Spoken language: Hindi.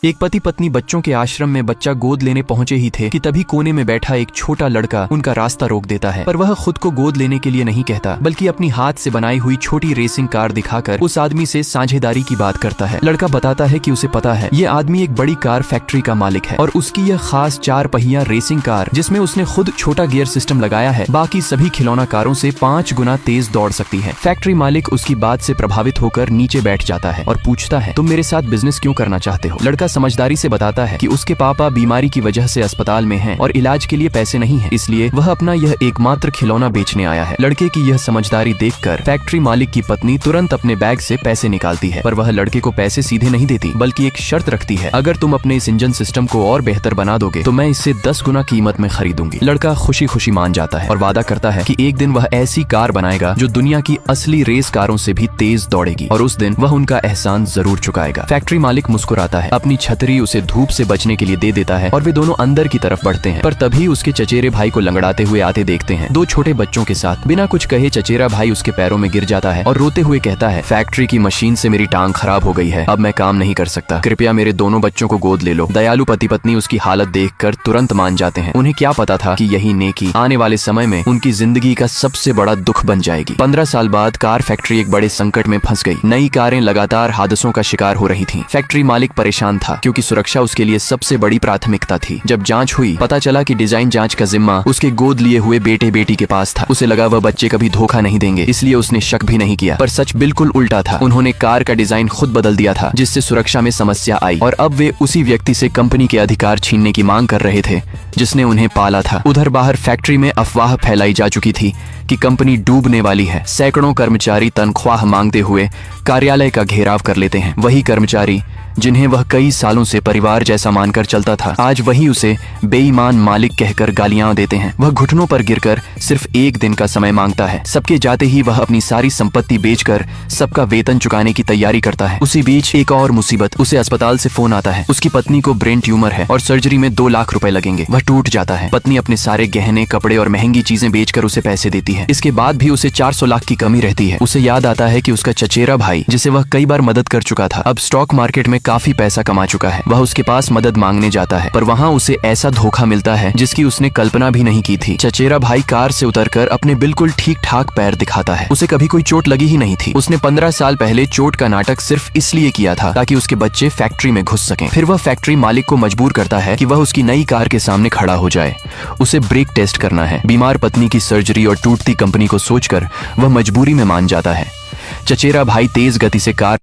एक पति पत्नी बच्चों के आश्रम में बच्चा गोद लेने पहुंचे ही थे कि तभी कोने में बैठा एक छोटा लड़का उनका रास्ता रोक देता है। पर वह खुद को गोद लेने के लिए नहीं कहता, बल्कि अपनी हाथ से बनाई हुई छोटी रेसिंग कार दिखाकर उस आदमी से साझेदारी की बात करता है। लड़का बताता है कि उसे पता है ये आदमी एक बड़ी कार फैक्ट्री का मालिक है और उसकी यह खास 4 पहिया रेसिंग कार, जिसमें उसने खुद छोटा गियर सिस्टम लगाया है, बाकी सभी खिलौना कारों से 5 गुना तेज दौड़ सकती है। फैक्ट्री मालिक उसकी बात से प्रभावित होकर नीचे बैठ जाता है और पूछता है, तुम मेरे साथ बिजनेस क्यों करना चाहते हो? लड़का समझदारी से बताता है कि उसके पापा बीमारी की वजह से अस्पताल में हैं और इलाज के लिए पैसे नहीं है, इसलिए वह अपना यह एकमात्र खिलौना बेचने आया है। लड़के की यह समझदारी देखकर फैक्ट्री मालिक की पत्नी तुरंत अपने बैग से पैसे निकालती है, पर वह लड़के को पैसे सीधे नहीं देती, बल्कि एक शर्त रखती है, अगर तुम अपने इस इंजन सिस्टम को और बेहतर बना दोगे तो मैं इससे 10 गुना कीमत में खरीदूंगी। लड़का खुशी खुशी मान जाता है और वादा करता है कि एक दिन वह ऐसी कार बनाएगा जो दुनिया की असली रेस कारों से भी तेज दौड़ेगी और उस दिन वह उनका एहसान जरूर चुकाएगा। फैक्ट्री मालिक मुस्कुराता है, अपनी छतरी उसे धूप से बचने के लिए दे देता है और वे दोनों अंदर की तरफ बढ़ते हैं। पर तभी उसके चचेरे भाई को लंगड़ाते हुए आते देखते हैं, 2 छोटे बच्चों के साथ। बिना कुछ कहे चचेरा भाई उसके पैरों में गिर जाता है और रोते हुए कहता है, फैक्ट्री की मशीन से मेरी टांग खराब हो गई है, अब मैं काम नहीं कर सकता, कृपया मेरे दोनों बच्चों को गोद ले लो। दयालु पति पत्नी उसकी हालत देखकर तुरंत मान जाते हैं। उन्हें क्या पता था कि यही नेकी आने वाले समय में उनकी जिंदगी का सबसे बड़ा दुख बन जाएगी। 15 साल बाद कार फैक्ट्री एक बड़े संकट में फंस गई। नई कारें लगातार हादसों का शिकार हो रही थीं। फैक्ट्री मालिक परेशान था, क्योंकि सुरक्षा उसके लिए सबसे बड़ी प्राथमिकता थी। जब जांच हुई, पता चला कि डिजाइन जांच का जिम्मा उसके गोद लिए हुए बेटे बेटी के पास था। उसे लगा वह बच्चे कभी धोखा नहीं देंगे, इसलिए उसने शक भी नहीं किया। पर सच बिल्कुल उल्टा था। उन्होंने कार का डिजाइन खुद बदल दिया था, जिससे सुरक्षा में समस्या आई और अब वे उसी व्यक्ति से कंपनी के अधिकार छीनने की मांग कर रहे थे जिसने उन्हें पाला था। उधर बाहर फैक्ट्री में अफवाह फैलाई जा चुकी थी कि कंपनी डूबने वाली है। सैकड़ों कर्मचारी तनख्वाह मांगते हुए कार्यालय का घेराव कर लेते हैं। वही कर्मचारी जिन्हें वह कई सालों से परिवार जैसा मानकर चलता था, आज वही उसे बेईमान मालिक कहकर गालियां देते हैं। वह घुटनों पर गिरकर सिर्फ 1 दिन का समय मांगता है। सबके जाते ही वह अपनी सारी संपत्ति बेचकर सबका वेतन चुकाने की तैयारी करता है। उसी बीच एक और मुसीबत। उसे अस्पताल से फोन आता है। उसकी पत्नी को ब्रेन ट्यूमर है और सर्जरी में 2 लाख रुपए लगेंगे। वह टूट जाता है। पत्नी अपने सारे गहने, कपड़े और महंगी चीजें बेचकर उसे पैसे देती है। इसके बाद भी उसे 400 लाख की कमी रहती है। उसे याद आता है कि उसका चचेरा भाई, जिसे वह कई बार मदद कर चुका था, अब स्टॉक मार्केट में काफी पैसा कमा चुका है। वह उसके पास मदद मांगने जाता है, पर वहाँ उसे ऐसा धोखा मिलता है जिसकी उसने कल्पना भी नहीं की थी। चचेरा भाई कार से उतरकर अपने बिल्कुल ठीक ठाक पैर दिखाता है। उसे कभी कोई चोट लगी ही नहीं थी। उसने 15 साल पहले चोट का नाटक सिर्फ इसलिए किया था ताकि उसके बच्चे फैक्ट्री में घुस सकें। फिर वह फैक्ट्री मालिक को मजबूर करता है कि वह उसकी नई कार के सामने खड़ा हो जाए। उसे ब्रेक टेस्ट करना है। बीमार पत्नी की सर्जरी और टूटती कंपनी को सोचकर वह मजबूरी में मान जाता है। चचेरा भाई तेज गति से कार